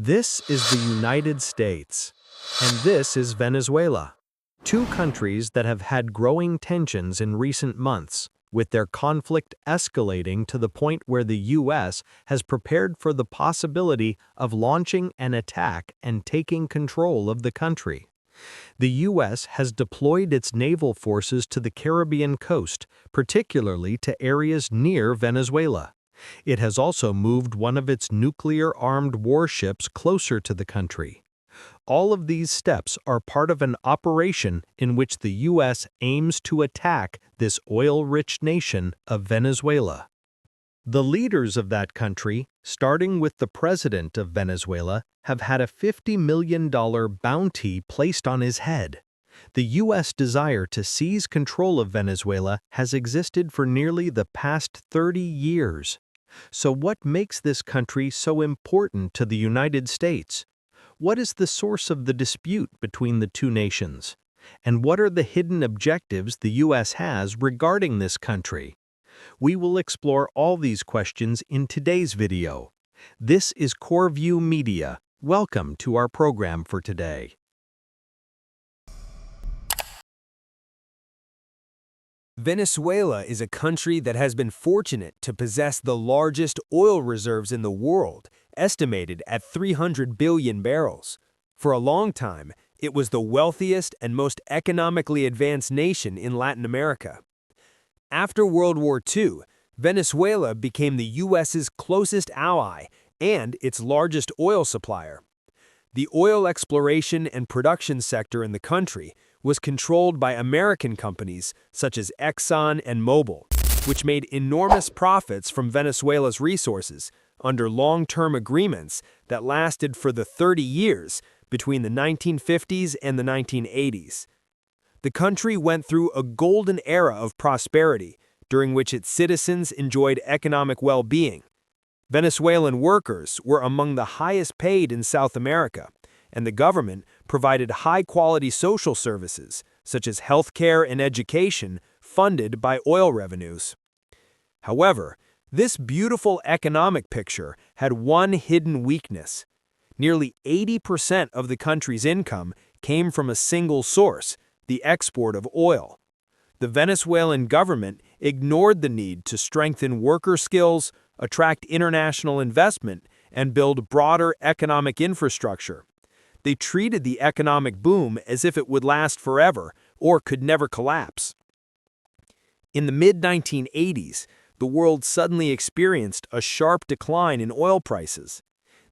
This is the United States, and this is Venezuela. Two countries that have had growing tensions in recent months, with their conflict escalating to the point where the U.S. has prepared for the possibility of launching an attack and taking control of the country. The U.S. has deployed its naval forces to the Caribbean coast, particularly to areas near Venezuela. It has also moved one of its nuclear-armed warships closer to the country. All of these steps are part of an operation in which the U.S. aims to attack this oil-rich nation of Venezuela. The leaders of that country, starting with the president of Venezuela, have had a $50 million bounty placed on his head. The U.S. desire to seize control of Venezuela has existed for nearly the past 30 years. So what makes this country so important to the United States? What is the source of the dispute between the two nations? And what are the hidden objectives the U.S. has regarding this country? We will explore all these questions in today's video. This is CoreView Media. Welcome to our program for today. Venezuela is a country that has been fortunate to possess the largest oil reserves in the world, estimated at 300 billion barrels. For a long time, it was the wealthiest and most economically advanced nation in Latin America. After World War II, Venezuela became the U.S.'s closest ally and its largest oil supplier. The oil exploration and production sector in the country was controlled by American companies such as Exxon and Mobil, which made enormous profits from Venezuela's resources under long-term agreements that lasted for the 30 years between the 1950s and the 1980s. The country went through a golden era of prosperity, during which its citizens enjoyed economic well-being. Venezuelan workers were among the highest paid in South America, and the government provided high-quality social services, such as healthcare and education, funded by oil revenues. However, this beautiful economic picture had one hidden weakness. Nearly 80% of the country's income came from a single source, the export of oil. The Venezuelan government ignored the need to strengthen worker skills, attract international investment, and build broader economic infrastructure. They treated the economic boom as if it would last forever or could never collapse. In the mid-1980s, the world suddenly experienced a sharp decline in oil prices.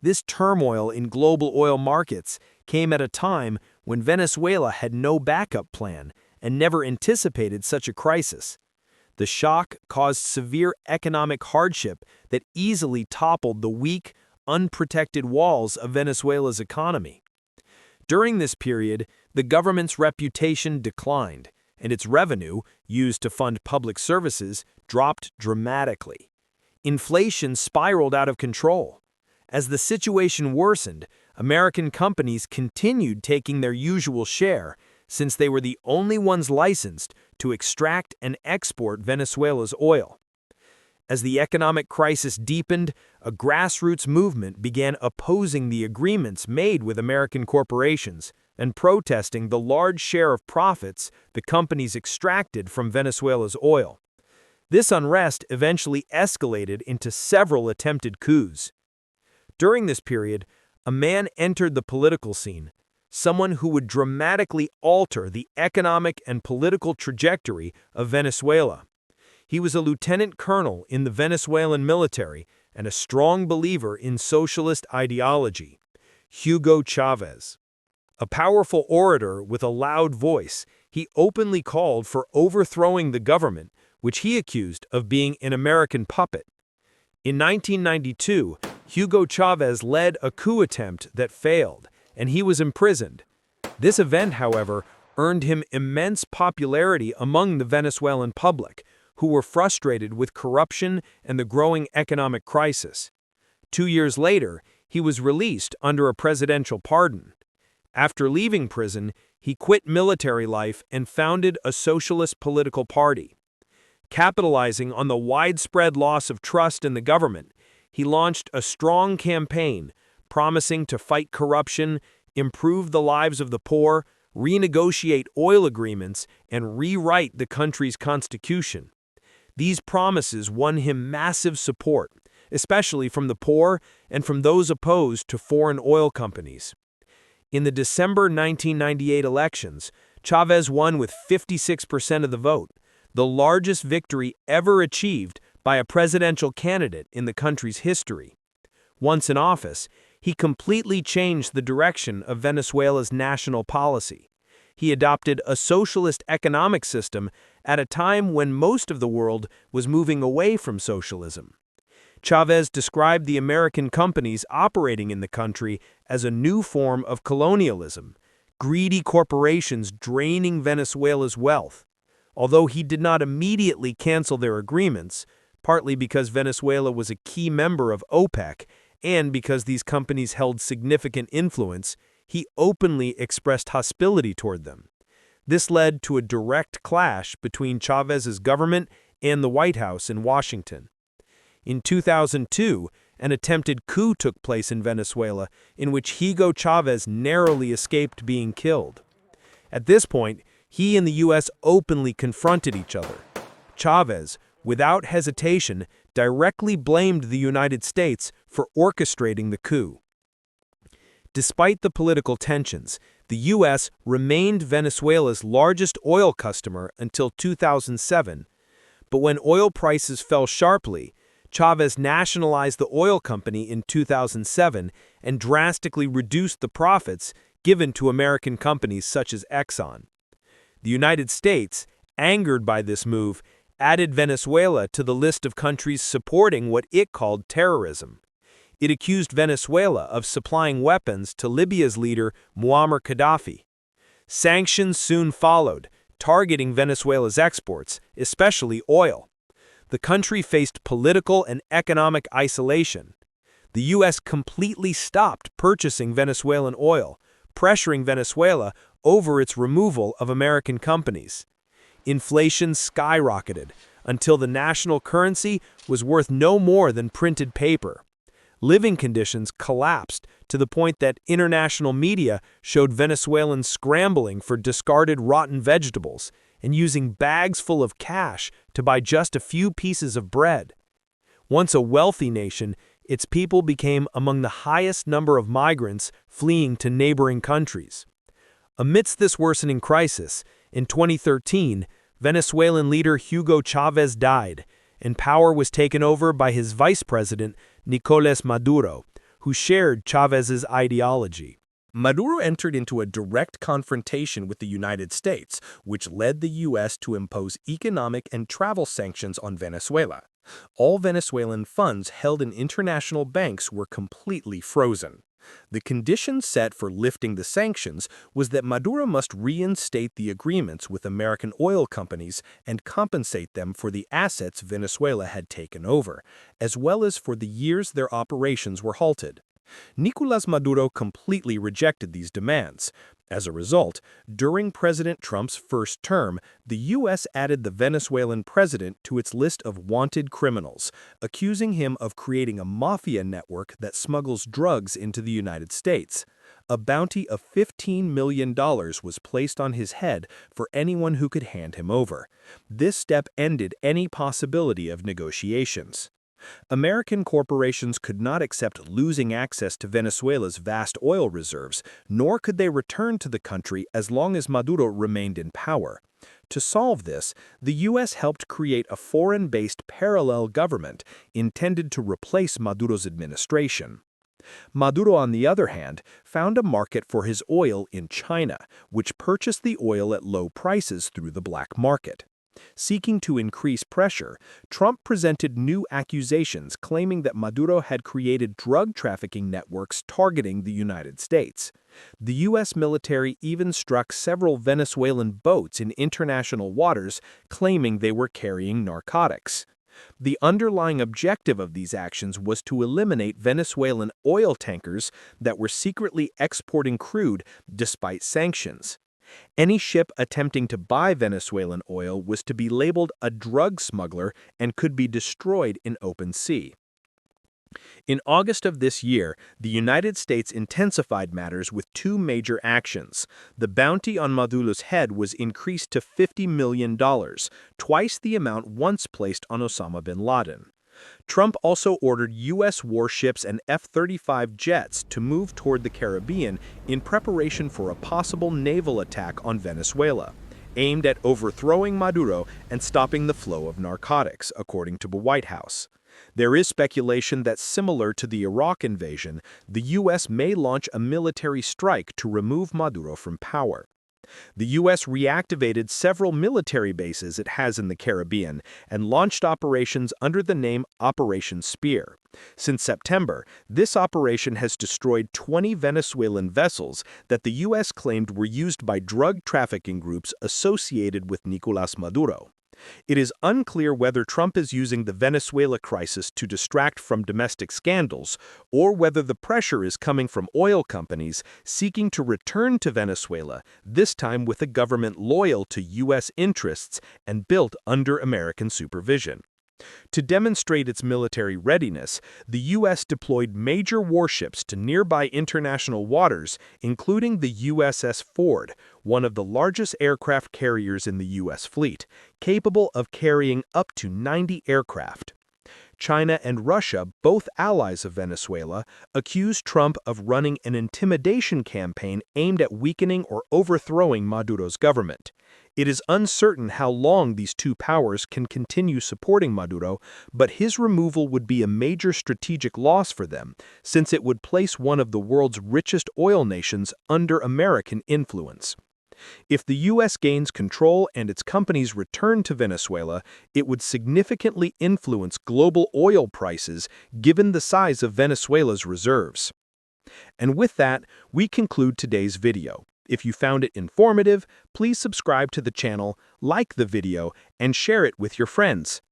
This turmoil in global oil markets came at a time when Venezuela had no backup plan and never anticipated such a crisis. The shock caused severe economic hardship that easily toppled the weak, unprotected walls of Venezuela's economy. During this period, the government's reputation declined, and its revenue, used to fund public services, dropped dramatically. Inflation spiraled out of control. As the situation worsened, American companies continued taking their usual share, since they were the only ones licensed to extract and export Venezuela's oil. As the economic crisis deepened, a grassroots movement began opposing the agreements made with American corporations and protesting the large share of profits the companies extracted from Venezuela's oil. This unrest eventually escalated into several attempted coups. During this period, a man entered the political scene, someone who would dramatically alter the economic and political trajectory of Venezuela. He was a lieutenant colonel in the Venezuelan military and a strong believer in socialist ideology, Hugo Chavez. A powerful orator with a loud voice, he openly called for overthrowing the government, which he accused of being an American puppet. In 1992, Hugo Chavez led a coup attempt that failed, and he was imprisoned. This event, however, earned him immense popularity among the Venezuelan public, who were frustrated with corruption and the growing economic crisis. 2 years later, he was released under a presidential pardon. After leaving prison, he quit military life and founded a socialist political party. Capitalizing on the widespread loss of trust in the government, he launched a strong campaign, promising to fight corruption, improve the lives of the poor, renegotiate oil agreements, and rewrite the country's constitution. These promises won him massive support, especially from the poor and from those opposed to foreign oil companies. In the December 1998 elections, Chavez won with 56% of the vote, the largest victory ever achieved by a presidential candidate in the country's history. Once in office, he completely changed the direction of Venezuela's national policy. He adopted a socialist economic system at a time when most of the world was moving away from socialism. Chavez described the American companies operating in the country as a new form of colonialism, greedy corporations draining Venezuela's wealth. Although he did not immediately cancel their agreements, partly because Venezuela was a key member of OPEC and because these companies held significant influence, he openly expressed hostility toward them. This led to a direct clash between Chavez's government and the White House in Washington. In 2002, an attempted coup took place in Venezuela in which Hugo Chavez narrowly escaped being killed. At this point, he and the U.S. openly confronted each other. Chavez, without hesitation, directly blamed the United States for orchestrating the coup. Despite the political tensions, the U.S. remained Venezuela's largest oil customer until 2007. But when oil prices fell sharply, Chavez nationalized the oil company in 2007 and drastically reduced the profits given to American companies such as Exxon. The United States, angered by this move, added Venezuela to the list of countries supporting what it called terrorism. It accused Venezuela of supplying weapons to Libya's leader Muammar Gaddafi. Sanctions soon followed, targeting Venezuela's exports, especially oil. The country faced political and economic isolation. The U.S. completely stopped purchasing Venezuelan oil, pressuring Venezuela over its removal of American companies. Inflation skyrocketed until the national currency was worth no more than printed paper. Living conditions collapsed to the point that international media showed Venezuelans scrambling for discarded rotten vegetables and using bags full of cash to buy just a few pieces of bread. Once a wealthy nation, its people became among the highest number of migrants fleeing to neighboring countries. Amidst this worsening crisis, in 2013, Venezuelan leader Hugo Chavez died, and power was taken over by his vice president, Nicolás Maduro, who shared Chavez's ideology. Maduro entered into a direct confrontation with the United States, which led the U.S. to impose economic and travel sanctions on Venezuela. All Venezuelan funds held in international banks were completely frozen. The condition set for lifting the sanctions was that Maduro must reinstate the agreements with American oil companies and compensate them for the assets Venezuela had taken over, as well as for the years their operations were halted. Nicolás Maduro completely rejected these demands. As a result, during President Trump's first term, the U.S. added the Venezuelan president to its list of wanted criminals, accusing him of creating a mafia network that smuggles drugs into the United States. A bounty of $15 million was placed on his head for anyone who could hand him over. This step ended any possibility of negotiations. American corporations could not accept losing access to Venezuela's vast oil reserves, nor could they return to the country as long as Maduro remained in power. To solve this, the U.S. helped create a foreign-based parallel government intended to replace Maduro's administration. Maduro, on the other hand, found a market for his oil in China, which purchased the oil at low prices through the black market. Seeking to increase pressure, Trump presented new accusations claiming that Maduro had created drug trafficking networks targeting the United States. The U.S. military even struck several Venezuelan boats in international waters, claiming they were carrying narcotics. The underlying objective of these actions was to eliminate Venezuelan oil tankers that were secretly exporting crude despite sanctions. Any ship attempting to buy Venezuelan oil was to be labeled a drug smuggler and could be destroyed in open sea. In August of this year, the United States intensified matters with two major actions. The bounty on Maduro's head was increased to $50 million, twice the amount once placed on Osama bin Laden. Trump also ordered U.S. warships and F-35 jets to move toward the Caribbean in preparation for a possible naval attack on Venezuela, aimed at overthrowing Maduro and stopping the flow of narcotics, according to the White House. There is speculation that, similar to the Iraq invasion, the U.S. may launch a military strike to remove Maduro from power. The U.S. reactivated several military bases it has in the Caribbean and launched operations under the name Operation Spear. Since September, this operation has destroyed 20 Venezuelan vessels that the U.S. claimed were used by drug trafficking groups associated with Nicolás Maduro. It is unclear whether Trump is using the Venezuela crisis to distract from domestic scandals, or whether the pressure is coming from oil companies seeking to return to Venezuela, this time with a government loyal to U.S. interests and built under American supervision. To demonstrate its military readiness, the U.S. deployed major warships to nearby international waters, including the USS Ford, one of the largest aircraft carriers in the U.S. fleet, capable of carrying up to 90 aircraft. China and Russia, both allies of Venezuela, accused Trump of running an intimidation campaign aimed at weakening or overthrowing Maduro's government. It is uncertain how long these two powers can continue supporting Maduro, but his removal would be a major strategic loss for them, since it would place one of the world's richest oil nations under American influence. If the U.S. gains control and its companies return to Venezuela, it would significantly influence global oil prices given the size of Venezuela's reserves. And with that, we conclude today's video. If you found it informative, please subscribe to the channel, like the video, and share it with your friends.